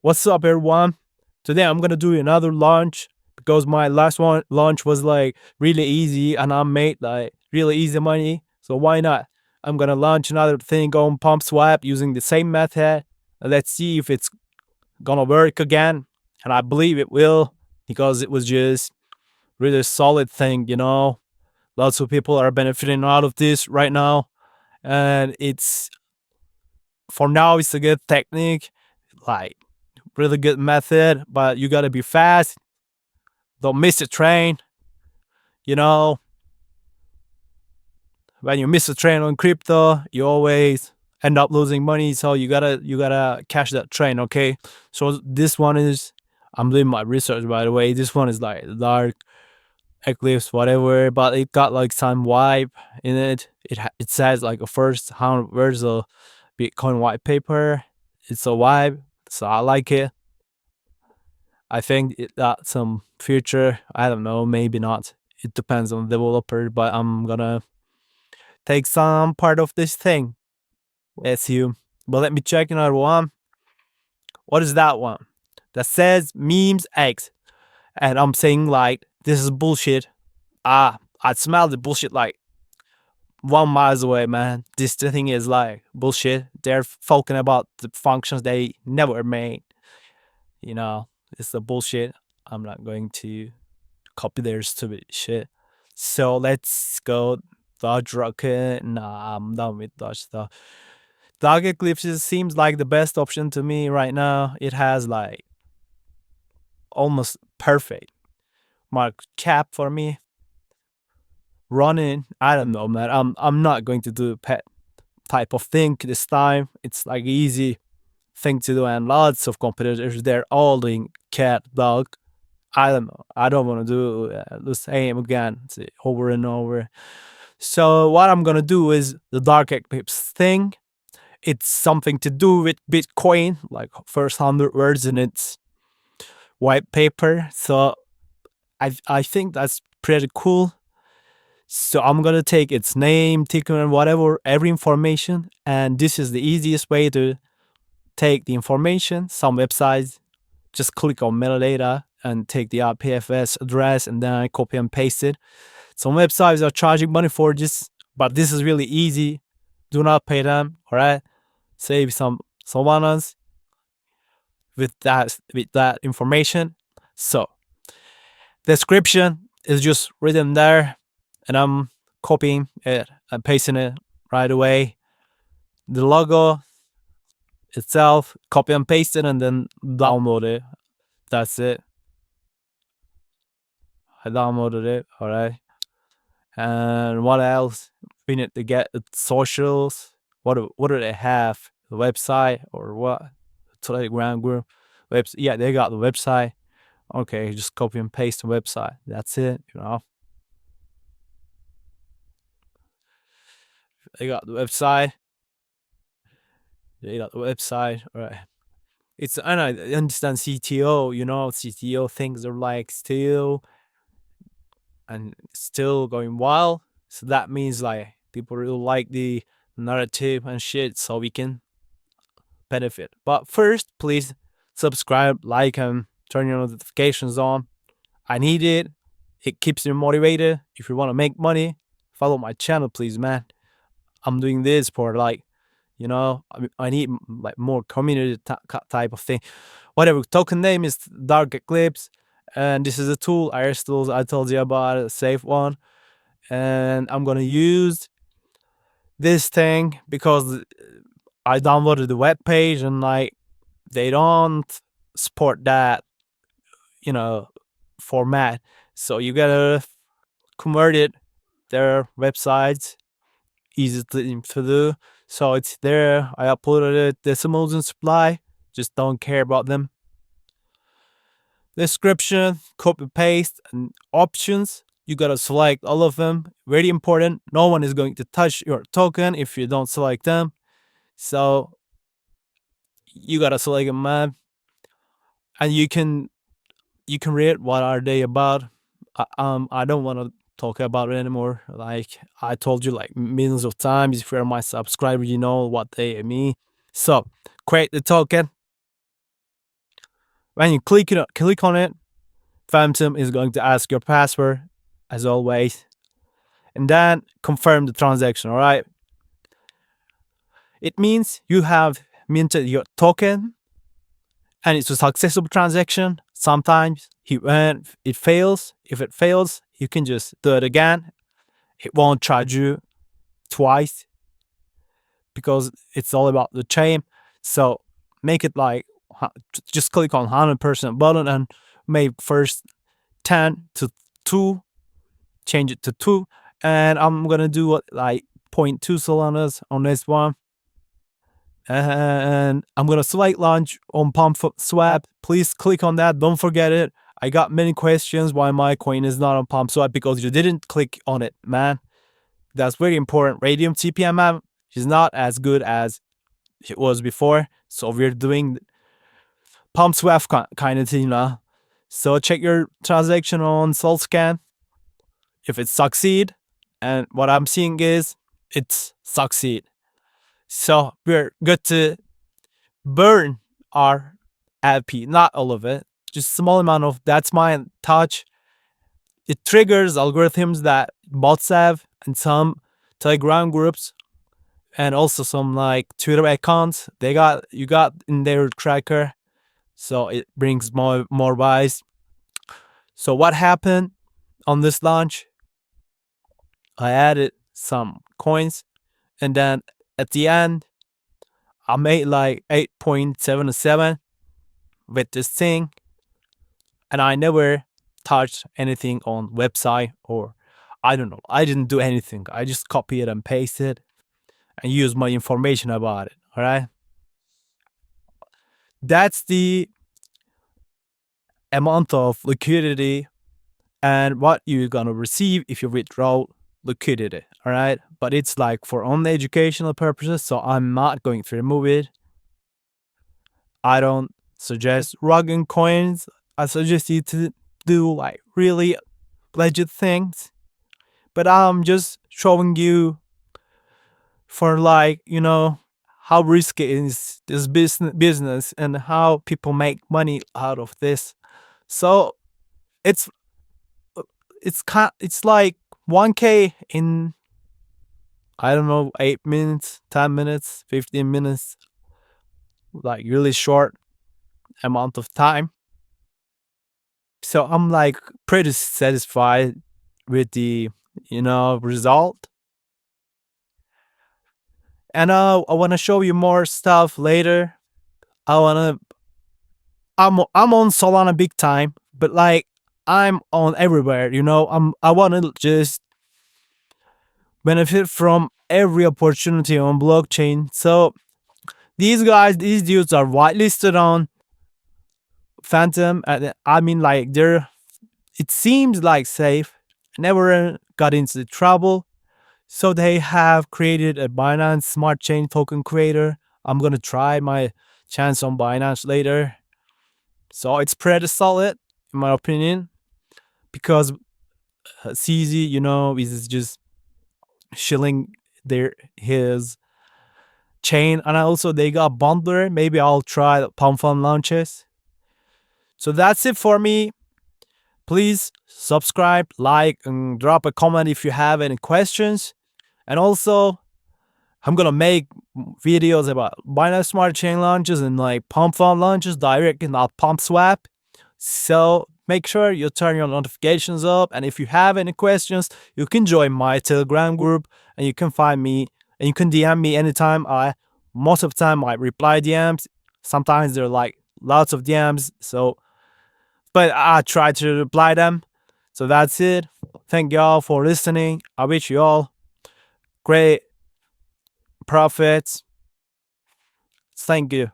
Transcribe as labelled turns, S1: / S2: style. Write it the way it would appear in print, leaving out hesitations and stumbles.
S1: What's up, everyone? Today I'm gonna do another launch because my last one launch was like really easy and I made like really easy money. So why not? I'm gonna launch another thing on PumpSwap using the same method. Let's see if it's gonna work again. And I believe it will because it was just really solid thing, you know. Lots of people are benefiting out of this right now. And it's for now it's a good technique. Like really good method, but you gotta be fast. Don't miss the train. You know, when you miss a train on crypto, you always end up losing money. So you gotta catch that train. Okay. So this one is I'm doing my research by the way. This one is like dark eclipse whatever, but it got like some vibe in it. It says like a first 100 words of Bitcoin white paper. It's a vibe, so I like it. I think it got some future. I don't know, maybe not. It depends on the developer, but I'm gonna take some part of this thing. SU. But let me check another one. What is that one? That says memes X. And I'm saying like this is bullshit. I smell the bullshit like 1 mile away, man. This thing is like bullshit. They're talking about the functions they never made. You know, it's the bullshit. I'm not going to copy their stupid shit. So let's go Dodge Rocket. Nah, I'm done with Dodge stuff. Dog Eclipse seems like the best option to me right now. It has like almost perfect market cap for me. Running, I don't know, man. I'm not going to do pet type of thing this time. It's like easy thing to do, and lots of competitors they're all doing cat dog. I don't know. I don't want to do the same again over and over. So what I'm gonna do is the dark eclipse thing. It's something to do with Bitcoin, like first 100 words in its white paper. So I think that's pretty cool. So I'm gonna take its name, ticker, and whatever, every information, and this is the easiest way to take the information. Some websites just click on metadata and take the IPFS address and then I copy and paste it. Some websites are charging money for this, but this is really easy. Do not pay them, all right? Save some Solanas with that information. So description is just written there, and I'm copying it and pasting it right away. The logo itself, copy and paste it, and then download it. That's it. I downloaded it. All right. And what else? We need to get the socials. What do they have? The website or what? Telegram group. Yeah, they got the website. Okay, just copy and paste the website. That's it. You know. They got the website. They got the website. All right. It's I understand CTO. You know, CTO things are like still and still going wild. So that means like people really like the narrative and shit, so we can benefit. But first, please subscribe, like, and turn your notifications on. I need it. It keeps you motivated. If you want to make money, follow my channel, please, man. I'm doing this for like, you know, I need like more community type of thing. Whatever. Token name is Dark Eclipse, and this is a tool, IRS tools. I told you about a safe one, and I'm gonna use this thing because I downloaded the web page and like they don't support that, you know, format. So you gotta convert it. Their websites easy to do. So it's there. I uploaded it. Decimals and supply. Just don't care about them. Description, copy paste, and options. You gotta select all of them. Very important. No one is going to touch your token if you don't select them. So you gotta select them, man. And you can read what are they about. I don't want to talk about it anymore. Like I told you like millions of times, if you're my subscriber, you know what they mean. So create the token. When you click on it, Phantom is going to ask your password as always, and then confirm the transaction. All right. It means you have minted your token, and it's a successful transaction. Sometimes when it fails, if it fails, you can just do it again. It won't charge you twice because it's all about the chain. So make it like just click on 100% button and make first 10 to 2, change it to 2, and I'm gonna do what like 0.2 Solanas on this one. And I'm gonna select launch on PumpSwap. Please click on that. Don't forget it. I got many questions why my coin is not on PumpSwap because you didn't click on it, man. That's very important. Raydium TPMM is not as good as it was before, so we're doing PumpSwap kind of thing now. So check your transaction on SolScan if it succeed, and what I'm seeing is it's succeed. So we're good to burn our LP, not all of it, just small amount of that's my touch. It triggers algorithms that bots have and some Telegram groups and also some like Twitter accounts you got in their tracker. So it brings more buys. So what happened on this launch? I added some coins, and then at the end I made like 8.77 with this thing, and I never touched anything on website, or I don't know, I didn't do anything. I just copy it and paste it and use my information about it. All right, that's the amount of liquidity and what you're gonna receive if you withdraw liquidity. All right, but it's like for only educational purposes, so I'm not going to remove it. I don't suggest rugging coins. I suggest you to do like really legit things, but I'm just showing you for like, you know, how risky is this business and how people make money out of this. So it's it's like 1K in, I don't know, 8 minutes, 10 minutes, 15 minutes, like really short amount of time. So I'm like pretty satisfied with the, you know, result. And I want to show you more stuff later. I'm on Solana big time, but like I'm on everywhere, you know. I want to just benefit from every opportunity on blockchain. So these dudes are whitelisted on Phantom. I mean, like it seems like safe. Never got into trouble. So they have created a Binance Smart Chain Token Creator. I'm gonna try my chance on Binance later. So it's pretty solid in my opinion, because CZ, you know, is just shilling his chain, and also they got bundler. Maybe I'll try PumpFun launches. So that's it for me. Please subscribe, like, and drop a comment if you have any questions. And also, I'm gonna make videos about Binance Smart Chain launches and like PumpFun launches directly, not PumpSwap. So make sure you turn your notifications up. And if you have any questions, you can join my Telegram group, and you can find me and you can DM me anytime. Most of the time I reply DMs. Sometimes there are like lots of DMs. So, but I try to reply them. So that's it. Thank y'all for listening. I wish you all great profits. Thank you.